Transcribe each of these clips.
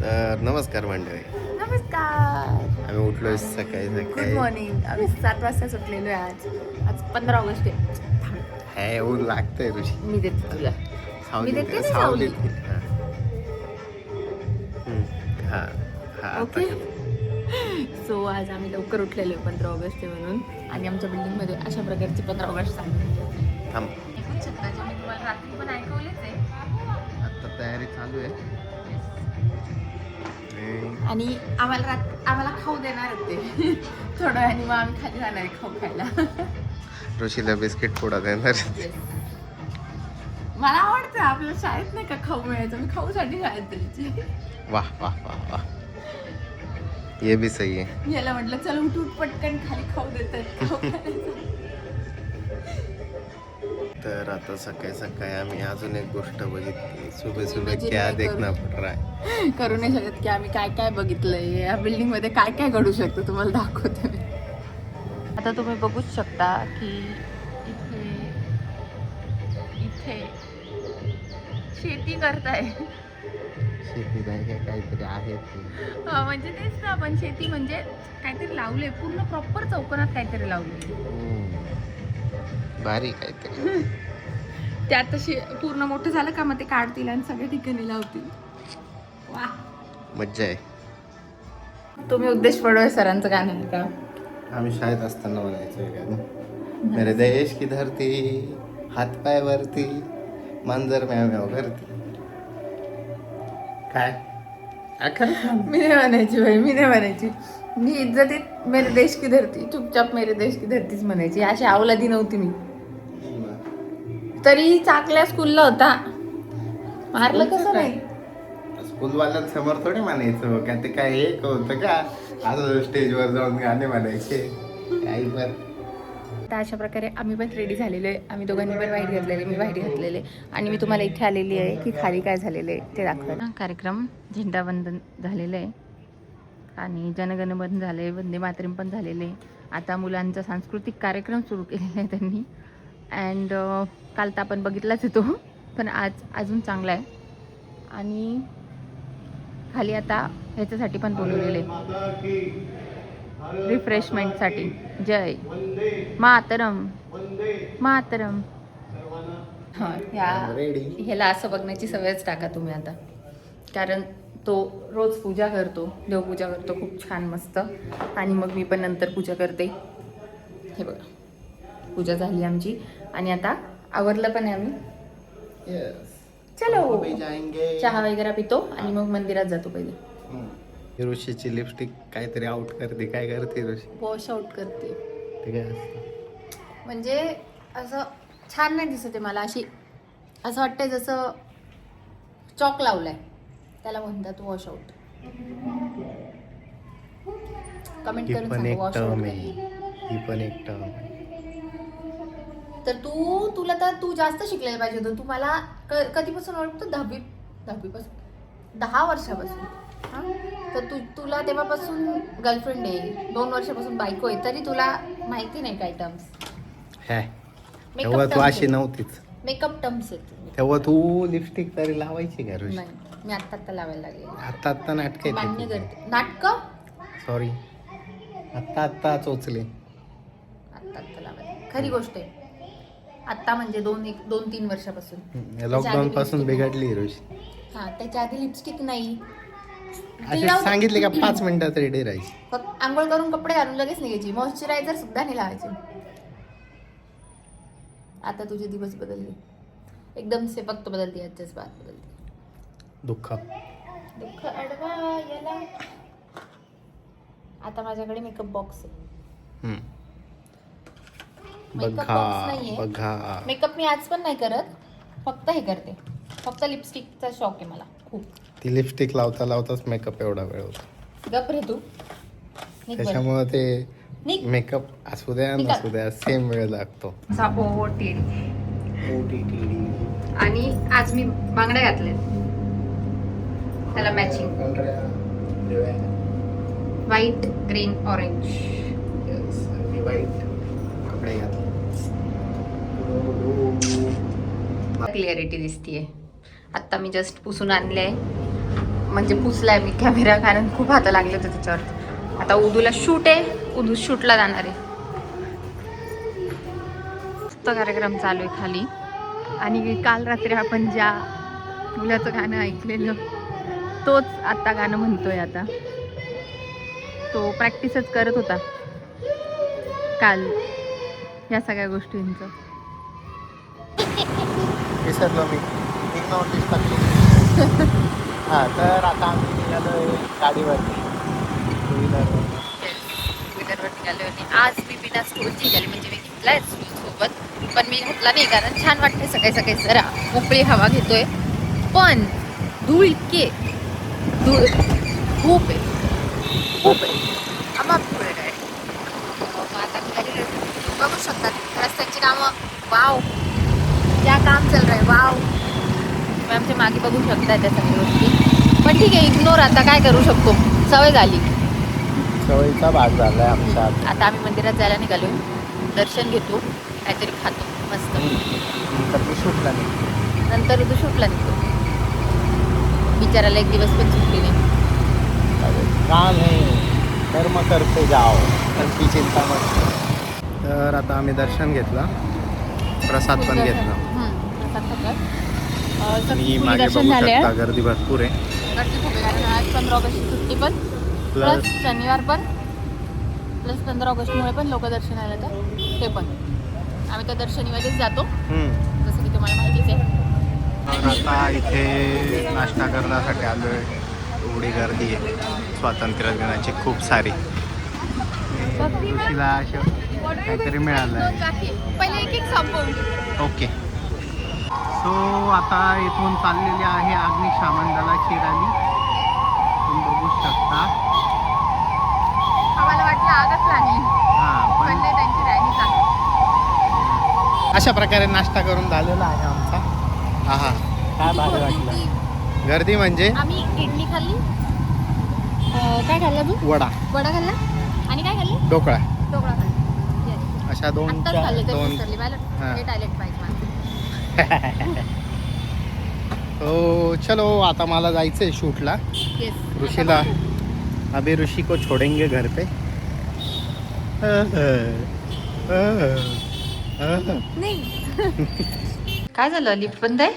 तर नमस्कार मंडळी. नमस्कार. आम्ही उठलोय सकाळी गुड सकाळी. मॉर्निंग. आम्ही 7 वाजताच उठलेलो आहे आज 15 ऑगस्ट आहे. हे ऊन लागतंय ऋषी. मी देते तुला. मी देते ना सावली. सावलीत. हा हा ओके. सो आज आम्ही लवकर उठलेलो आहे 15 ऑगस्ट आहे म्हणून. आणि आमच्या बिल्डिंगमध्ये अशा प्रकारची 15 ऑगस्ट चालू थांब. ऐकूच शकता जे मी तुम्हाला रात्री पण ऐकवलेच आहे. आता तयारी चालू आहे. आणि आम्हाला खाऊ देणार होते थोडं, आणि मग आम्ही खाली जाणार आहे खाऊ खायला. ऋषीला बिस्किट पुडा देणार. मला आवडतं आपल्या शाळेत नाही का खाऊ मिळायचं, मी खाऊसाठी शाळेत जायची. वाह वाह वाह वाह, ये भी सही है. याला म्हटलं चल उठ उठ पटकन खाली खाऊ देतात खाऊ खायला. तर आता सकाळी सकाळी आम्ही अजून एक गोष्ट बघितली. सुबह सुबह Imagine क्या नाही देखना पड रहा है. करू नाही शकत की आम्ही काय काय बघितलंय या बिल्डिंग मध्ये, काय काय घडू शकतं तुम्हाला दाखवते मी. आता तुम्ही बघूच शकता की इथे इथे शेती करताय. शेती नाही काय काहीतरी आहे ते. म्हणजे तेच ना, पण शेती म्हणजे काहीतरी लावले, पूर्ण प्रॉपर चौकोनात काहीतरी लावले. भारी काहीतरी. ते आता पूर्ण मोठं झालं का मग ते काढतील आणि सगळ्या ठिकाणी लावतील. वा, मज्जा आहे. तुम्ही उद्देश पडोय सरांचं गाणं आहे का? आम्ही शाळेत असताना म्हणायचो गाणं. मेरे देश की धरती, हात पाय वरती, मांजर म्याव म्याव करती. काय मी नाही म्हणायची भाई, मी नाही म्हणायची. मी इज्जतीत मेरे देश की धरती, चुपचाप मेरे देश की धरतीच म्हणायची. अशी अवलादी नव्हती मी. तरी चाकल्या स्कूलला होता, मारलं कसं नाही. स्कूलवाल्यांसमोर थोडी म्हणायचं का, ते काय एक होतं का असं स्टेजवर जाऊन गाणे म्हणायचे काही पण. आता अशा प्रकारे आम्ही पण रेडी झालेलो आहे. आम्ही दोघांनी पण वाईट घातलेले, मी वाईट घातलेले. आणि मी तुम्हाला इथे आलेली आहे की खाली काय झालेलं आहे ते दाखवायला. कार्यक्रम झेंडावंदन झालेलं आहे आणि जनगणमन झाले, वंदे मातरम पण झालेले. आता मुलांचा सांस्कृतिक कार्यक्रम सुरू केलेला आहे त्यांनी. अँड काल तर आपण बघितलाच येतो, पण आज अजून चांगला आहे. आणि खाली आता ह्याच्यासाठी पण बोलवलेलं आहे, रिफ्रेशमेंटसाठी. जय मातरम मातरम. हां, ह्याला असं बघण्याची सवयच टाका तुम्ही आता, कारण तो रोज पूजा करतो, देवपूजा करतो खूप छान मस्त. आणि मग मी पण नंतर पूजा करते. हे बघा, पूजा झाली आमची आणि आता आवरलं पण आहे आम्ही. चलो चहा वगैरे पितो आणि मग मंदिरात जातो पहिले. ऋषीची लिपस्टिक काहीतरी आउट करते. काय करते ऋषी? वॉश आउट करते. ते काय असतं? म्हणजे असं छान नाही दिसत आहे मला. अशी असं वाटतंय जसं चॉक लावलाय, त्याला म्हणतात वॉश आउट. कमेंट ही करून पण सांगा एक वॉश टर्म आउट. आहे. ही पण एक टर्म आहे. तर तुला तर तू जास्त शिकलेला पाहिजे होतं. तू मला कधीपासून ओळखतो? दहावीपासून, 10 वर्षापासून. हां, तर तुला तेव्हापासून गर्लफ्रेंड आहे, 2 वर्षापासून बायको आहे, तरी तुला माहिती नाही काय टर्म्स. तेव्हा तू अशी नव्हतीच. मेकअप टर्म्स आहेत. तेव्हा तू लिपस्टिक तरी लावायची का ऋषी? नाही, मी आत्ता लावायला लागले. आता नाटक मान्य करते. नाटकं सॉरी, आत्ता चोचले. आत्ता लावायला खरी गोष्ट आहे. आत्ता म्हणजे 2-3 वर्षापासून. लॉकडाऊन पासून बिघडली ऋषी. हां, त्याच्या आधी लिपस्टिक नाही. असे सांगितले का 5 मिनिटात रेडी राहायची. फक्त आंघोळ करून कपडे घालून लगेच निघायची. मॉइश्चरायझर सुद्धा नाही लावायचे. आता तुझे दिवस बदलले एकदम से, फक्त बदलते आजच्याच बात बदलते. दुःख अडवा याला. आता माझ्याकडे मेकअप बॉक्स आहे. मेकअप बॉक्स नाहीये. बघा, मेकअप मी आज पण नाही करत, फक्त हे करते. फक्त लिपस्टिकचा शौक आहे मला खूप. ती लिपस्टिक लावता लावताच मेकअप एवढा वेळ होतो. गप रे तू. त्याच्यामुळे ते मेकअप असू द्या नसू द्या सेम वेळ लागतो. आणि आज मी बांगड्या घातल्या, त्याला matching white, green, orange. White कपडे घातले. क्लिअरिटी दिसतीये. आत्ता मी जस्ट पुसून आणले आहे म्हणजे पुसलाय मी कॅमेरा, कारण खूप हात लागले होते त्याच्यावर. आता उदूला शूट आहे, उदू शूटला जाणार आहे. तो कार्यक्रम चालू आहे खाली. आणि काल रात्री आपण ज्या मुलाचं गाणं ऐकलेलं तोच आता गाणं म्हणतोय. आता तो प्रॅक्टिसच करत होता काल या सगळ्या गोष्टींचं. विसरलो मी एक नोटीस टाकली. हां, तर आता आम्ही निघालो गाडीवरती, टू ट्विटरवरती आलो. आणि आज मी बिना स्टूलची निघाली, म्हणजे मी घेतलाय स्टूल सोबत, पण मी घातला नाही कारण छान वाटते सकाळी सकाळी, जरा मोकळी हवा घेतोय. पण धूळ इतके धूळ खूप आहे, खूप आहे, अमाप धूळ आहे काय. आता खाली बघू शकतात रस्त्यांची कामं. वाव, क्या काम चल रहा है, वाव. तुम्ही आमच्या मागे बघू शकता त्या सगळ्या गोष्टी. पण ठीक आहे, इग्नोर, आता काय करू शकतो, सवय झाली. सवयीचा भाग झालाय आमचा. आता आम्ही मंदिरात जायला निघालो, दर्शन घेतो, काहीतरी खातो मस्त. तर मी शूटला नाही. नंतर तू शूटला निघतो. बिचाराला एक दिवस पण सुटली नाही. का नाही, कर्म करते जाओ, त्यांची चिंता मत. तर आता आम्ही दर्शन घेतलं, प्रसाद पण घेतला. आणि मागे बघू शकता गर्दी भरपूर आहे. गर्दी खूप आहे कारण आज 15 ऑगस्टची सुट्टी पण, प्लस शनिवार पण, प्लस 15 ऑगस्टमुळे पण लोक दर्शनाला येतात. ते पण आम्ही तर दर्शनीमध्येच जातो, जसं की तुम्हाला माहितीच आहे. आता इथे नाश्ता करण्यासाठी आलो आहे. एवढी गर्दी आहे स्वातंत्र्य दिनाची खूप सारी. ऋषीला असं काहीतरी मिळालं आहे. पहिले एक एक संपवू. ओके. सो आता इथून चाललेली आहे अग्निशमन दलाची रॅली, तुम्ही बघू शकता. आम्हाला वाटलं आगच लागली, हां, पण नाही, त्यांची रॅली चालू. अशा प्रकारे नाश्ता करून झालेला आहे आमचा. हा, काय भारी वाटलं. गर्दी म्हणजे आम्ही इडली खाल्ली, काय खाल्लं तू? वडा खाल्ला, आणि काय खाल्ली? ढोकळा. ढोकळा खाल्ला. अशा दोन आत्ताच खाल्ले तर दोन विसरली. हां. मला टॉयलेट पाहिजे माझं. हो, चलो आता मला जायचंय शूटला. येस. ऋषीला अभी ऋषी को छोडेंगे घर पे. नाही. काय झालं, लिफ्ट बंद आहे?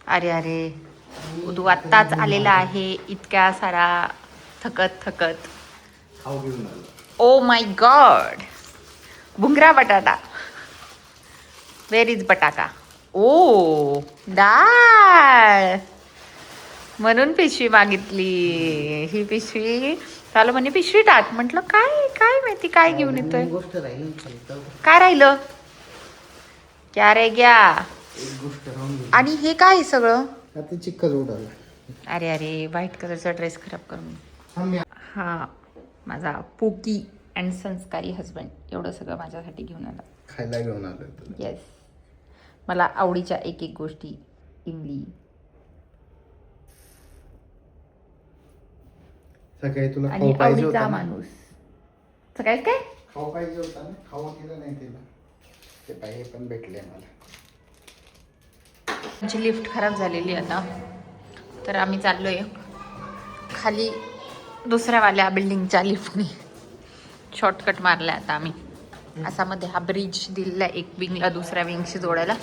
अरे अरे, तू आत्ताच आलेला आहे इतक्या सारा थकत थकत. ओ माय गॉड, भुंगरा बटाटा. वेर इज बटाटा? ओ, डाळ. म्हणून पिशवी मागितली. ही पिशवी त्याला म्हणे पिशवी टाक. म्हटलं काय काय माहिती काय घेऊन येतोय. काय राहिलं? क्या रे गया? आणि हे काय सगळं? चिक्कल उडाला. अरे अरे, व्हाईट कलरचा ड्रेस खराब करून. हा माझा पोकी अँड संस्कारी हजबंड एवढं सगळं माझ्यासाठी घेऊन आला. खायला घेऊन आलो. येस, मला आवडीच्या एक एक गोष्टी. इमली. सकाळी तुला आणि खाऊ पाहिजे आवडीचा होता ना? माणूस. सकाळी काय खाऊ पाहिजे होता ना, खाऊ दिलं नाही तिला. ते पाहिजे पण भेटले मला. आमची लिफ्ट खराब झालेली आता, तर आम्ही चाललोय खाली दुसऱ्यावाल्या बिल्डिंगच्या लिफ्टने. शॉर्टकट मारला आता आम्ही. असा मध्ये हा ब्रिज दिलेला एक विंगला दुसऱ्या विंगशी जोडायला.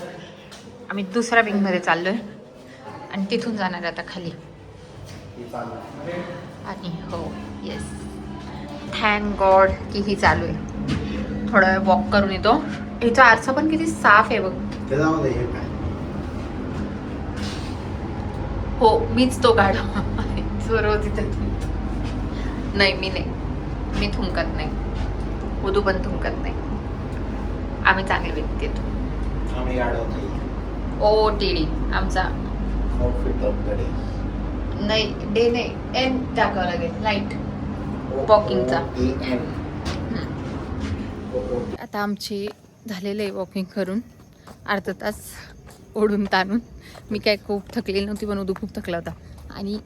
आम्ही दुसऱ्या विंगमध्ये चाललोय आणि तिथून जाणार आता खाली. आणि हो, येस, थँक गॉड की ही चालू आहे. थोडा वेळ वॉक करून येतो. याचा आरसा पण किती साफ आहे बघ. हो, मीच तो गाडा रोज इथे. नाही, मी नाही, मी थुंकत नाही. उदू पण थुंकत नाही. आम्ही चांगले व्यक्ती येतो. ओ टीडी आमचा नाही, डे नाही, एन टाकावं लागेल. नाईट वॉकिंगचा. आता आमची झालेलं आहे वॉकिंग करून अर्धा तास ओढून ताणून. मी काय खूप थकलेली नव्हती, पण उदू खूप थकला होता. आणि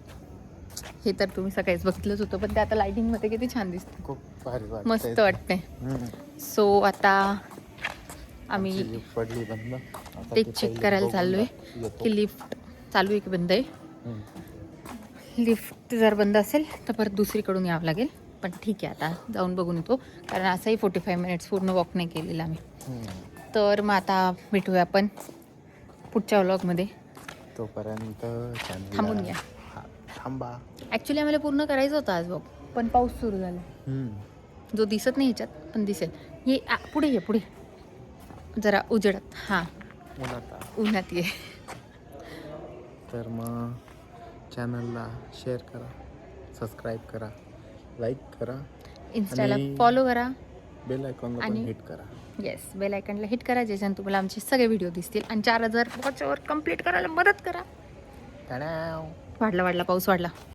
हे तर तुम्ही सकाळीच बघितलंच होतं, पण ते आता लाइटिंग मध्ये किती छान दिसतं. खूप भारी वाटतंय. मस्त वाटतंय. सो आता आम्ही पडली बंद. ते चेक करायला चाललो आहे की लिफ्ट चालू आहे की बंद आहे. लिफ्ट जर बंद असेल तर परत दुसरीकडून यावं लागेल. पण ठीक आहे, आता जाऊन बघून येतो, कारण असंही 45 मिनिट्स पूर्ण वॉक नाही केलेलं आम्ही. तर मग आता भेटूया आपण पुढच्या व्लॉगमध्ये. तोपर्यंत थांबून घ्या. थांबा. ॲक्च्युली आम्हाला पूर्ण करायचं होतं आज वॉक, पण पाऊस सुरू झाला जो दिसत नाही ह्याच्यात पण दिसेल. ये पुढे ये, पुढे जरा उजेडात. हां, उन्हात ये. तर मग चॅनलला शेअर करा, सबस्क्राईब करा, लाईक करा, इंस्टाला आणि फॉलो करा, बेल आयकॉनला पण आणि हिट करा. येस, बेल आयकॉनला हिट करा, ज्याच्यानं तुम्हाला आमचे सगळे व्हिडिओ दिसतील. आणि 4000 वॉचवर कंप्लीट करायला मदत करा. वाढला पाऊस वाढला.